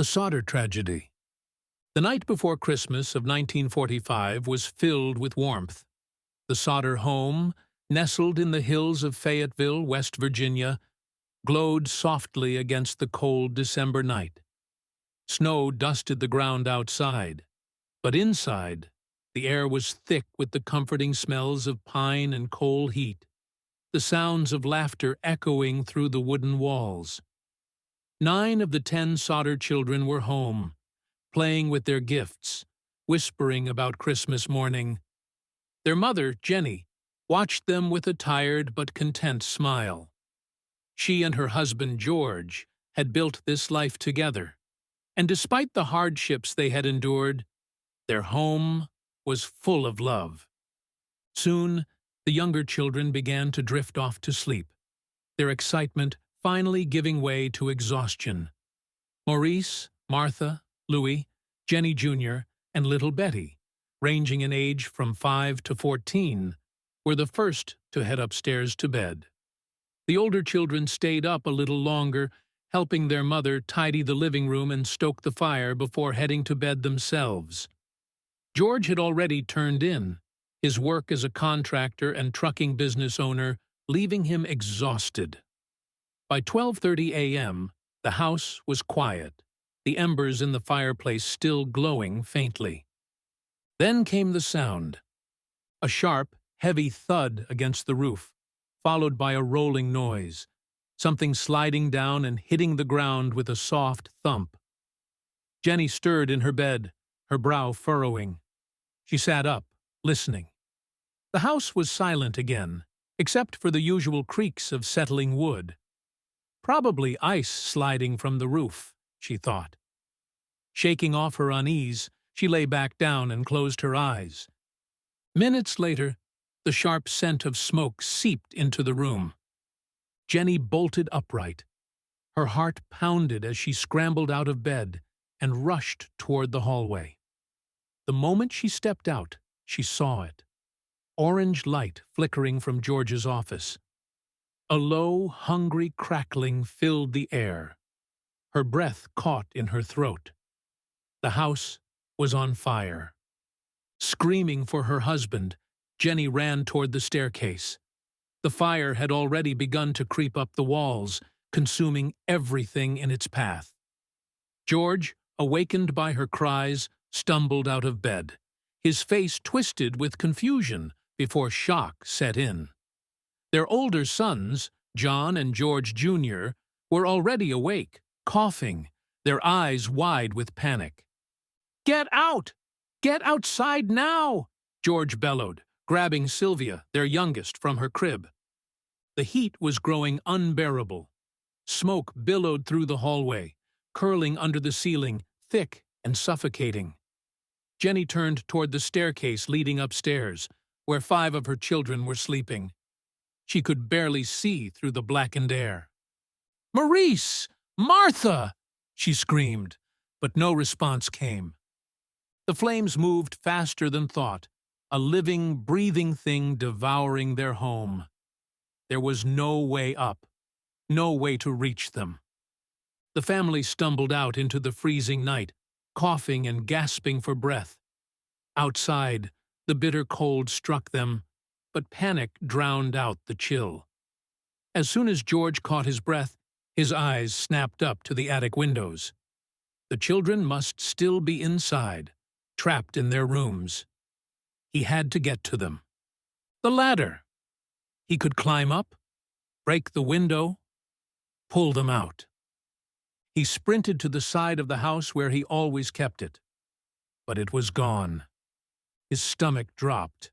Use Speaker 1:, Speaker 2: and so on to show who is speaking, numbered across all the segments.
Speaker 1: The Sodder tragedy. The night before Christmas of 1945 was filled with warmth. The Sodder home, nestled in the hills of Fayetteville, West Virginia, glowed softly against the cold December night. Snow dusted the ground outside, but inside, the air was thick with the comforting smells of pine and coal heat, the sounds of laughter echoing through the wooden walls. 9 of the 10 Sodder children were home, playing with their gifts, whispering about Christmas morning. Their mother, Jenny, watched them with a tired but content smile. She and her husband, George, had built this life together, and despite the hardships they had endured, their home was full of love. Soon, the younger children began to drift off to sleep, their excitement finally giving way to exhaustion. Maurice, Martha, Louis, Jenny Jr., and little Betty, ranging in age from 5 to 14, were the first to head upstairs to bed. The older children stayed up a little longer, helping their mother tidy the living room and stoke the fire before heading to bed themselves. George had already turned in, his work as a contractor and trucking business owner leaving him exhausted. By 12:30 a.m., the house was quiet, the embers in the fireplace still glowing faintly. Then came the sound. A sharp, heavy thud against the roof, followed by a rolling noise, something sliding down and hitting the ground with a soft thump. Jenny stirred in her bed, her brow furrowing. She sat up, listening. The house was silent again, except for the usual creaks of settling wood. Probably ice sliding from the roof, she thought. Shaking off her unease, she lay back down and closed her eyes. Minutes later, the sharp scent of smoke seeped into the room. Jenny bolted upright. Her heart pounded as she scrambled out of bed and rushed toward the hallway. The moment she stepped out, she saw it. Orange light flickering from George's office. A low, hungry crackling filled the air. Her breath caught in her throat. The house was on fire. Screaming for her husband, Jenny ran toward the staircase. The fire had already begun to creep up the walls, consuming everything in its path. George, awakened by her cries, stumbled out of bed, his face twisted with confusion before shock set in. Their older sons, John and George Jr., were already awake, coughing, their eyes wide with panic. "Get out! Get outside now!" George bellowed, grabbing Sylvia, their youngest, from her crib. The heat was growing unbearable. Smoke billowed through the hallway, curling under the ceiling, thick and suffocating. Jenny turned toward the staircase leading upstairs, where 5 of her children were sleeping. She could barely see through the blackened air. "Maurice! Martha!" she screamed, but no response came. The flames moved faster than thought, a living, breathing thing devouring their home. There was no way up, no way to reach them. The family stumbled out into the freezing night, coughing and gasping for breath. Outside, the bitter cold struck them, but panic drowned out the chill. As soon as George caught his breath, his eyes snapped up to the attic windows. The children must still be inside, trapped in their rooms. He had to get to them. The ladder. He could climb up, break the window, pull them out. He sprinted to the side of the house where he always kept it. But it was gone. His stomach dropped.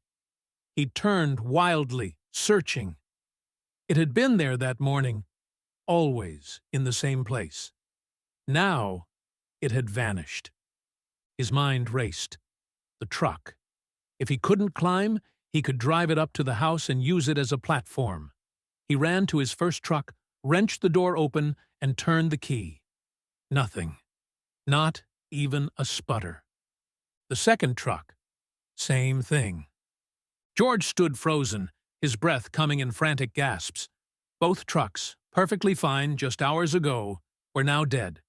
Speaker 1: He turned wildly, searching. It had been there that morning, always in the same place. Now, it had vanished. His mind raced. The truck. If he couldn't climb, he could drive it up to the house and use it as a platform. He ran to his first truck, wrenched the door open, and turned the key. Nothing. Not even a sputter. The second truck. Same thing. George stood frozen, his breath coming in frantic gasps. Both trucks, perfectly fine just hours ago, were now dead.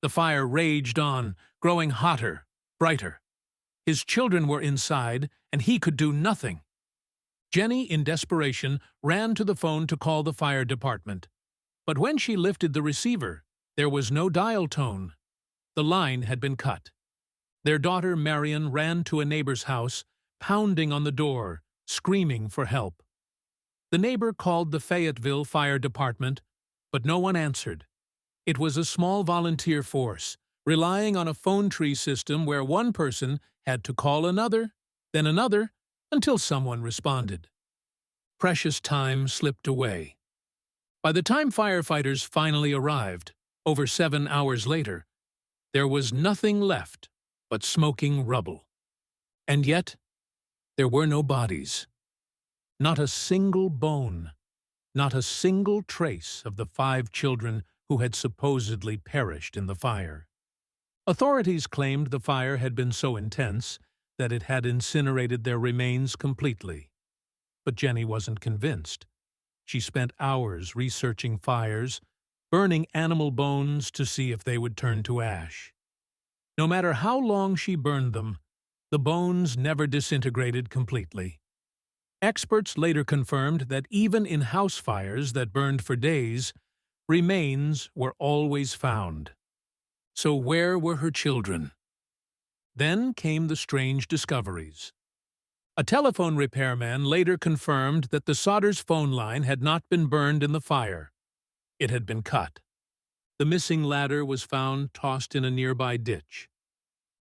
Speaker 1: The fire raged on, growing hotter, brighter. His children were inside, and he could do nothing. Jenny, in desperation, ran to the phone to call the fire department. But when she lifted the receiver, there was no dial tone. The line had been cut. Their daughter Marion ran to a neighbor's house, pounding on the door, screaming for help. The neighbor called the Fayetteville Fire Department, but no one answered. It was a small volunteer force, relying on a phone tree system where one person had to call another, then another, until someone responded. Precious time slipped away. By the time firefighters finally arrived, over 7 hours later, there was nothing left but smoking rubble. And yet, there were no bodies. Not a single bone, not a single trace of the 5 children who had supposedly perished in the fire. Authorities claimed the fire had been so intense that it had incinerated their remains completely. But Jenny wasn't convinced. She spent hours researching fires, burning animal bones to see if they would turn to ash. No matter how long she burned them, the bones never disintegrated completely. Experts later confirmed that even in house fires that burned for days, remains were always found. So where were her children? Then came the strange discoveries. A telephone repairman later confirmed that the Sodder's phone line had not been burned in the fire. It had been cut. The missing ladder was found tossed in a nearby ditch.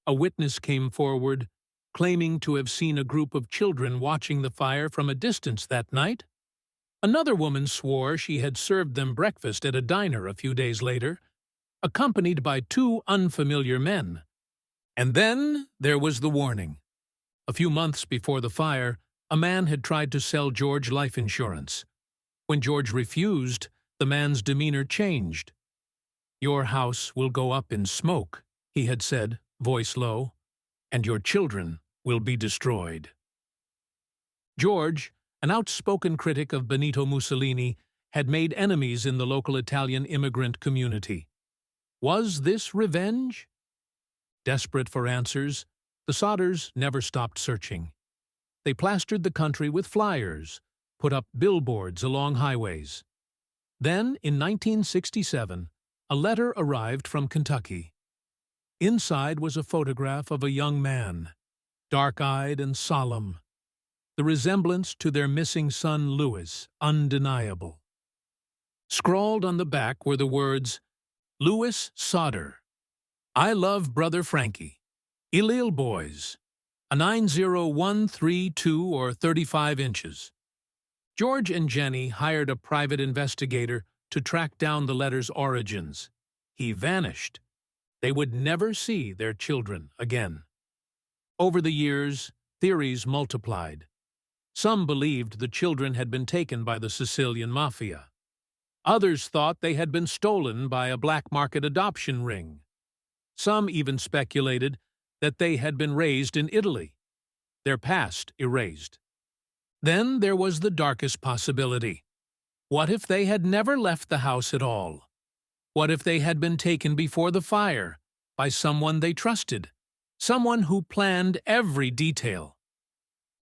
Speaker 1: A witness came forward, claiming to have seen a group of children watching the fire from a distance that night. Another woman swore she had served them breakfast at a diner a few days later, accompanied by 2 unfamiliar men. And then there was the warning. A few months before the fire, a man had tried to sell George life insurance. When George refused, the man's demeanor changed. "Your house will go up in smoke," he had said, voice low, "and your children will be destroyed." George, an outspoken critic of Benito Mussolini, had made enemies in the local Italian immigrant community. Was this revenge? Desperate for answers, the Sodders never stopped searching. They plastered the country with flyers, put up billboards along highways. Then, in 1967, a letter arrived from Kentucky. Inside was a photograph of a young man, dark-eyed and solemn. The resemblance to their missing son Louis undeniable. Scrawled on the back were the words, "Louis Sodder. I love brother Frankie. Ilil boys. A 90132 or 35 inches. George and Jenny hired a private investigator to track down the letter's origins. He vanished. They would never see their children again. Over the years, theories multiplied. Some believed the children had been taken by the Sicilian mafia. Others thought they had been stolen by a black market adoption ring. Some even speculated that they had been raised in Italy, their past erased. Then there was the darkest possibility. What if they had never left the house at all? What if they had been taken before the fire by someone they trusted, someone who planned every detail?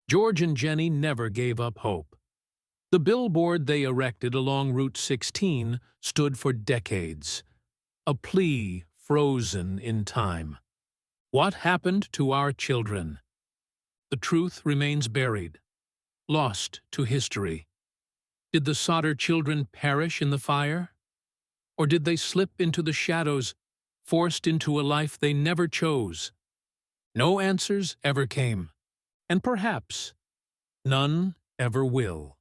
Speaker 1: George and Jenny never gave up hope. The billboard they erected along Route 16 stood for decades, a plea frozen in time. What happened to our children? The truth remains buried, lost to history. Did the Sodder children perish in the fire? Or did they slip into the shadows, forced into a life they never chose? No answers ever came, and perhaps none ever will.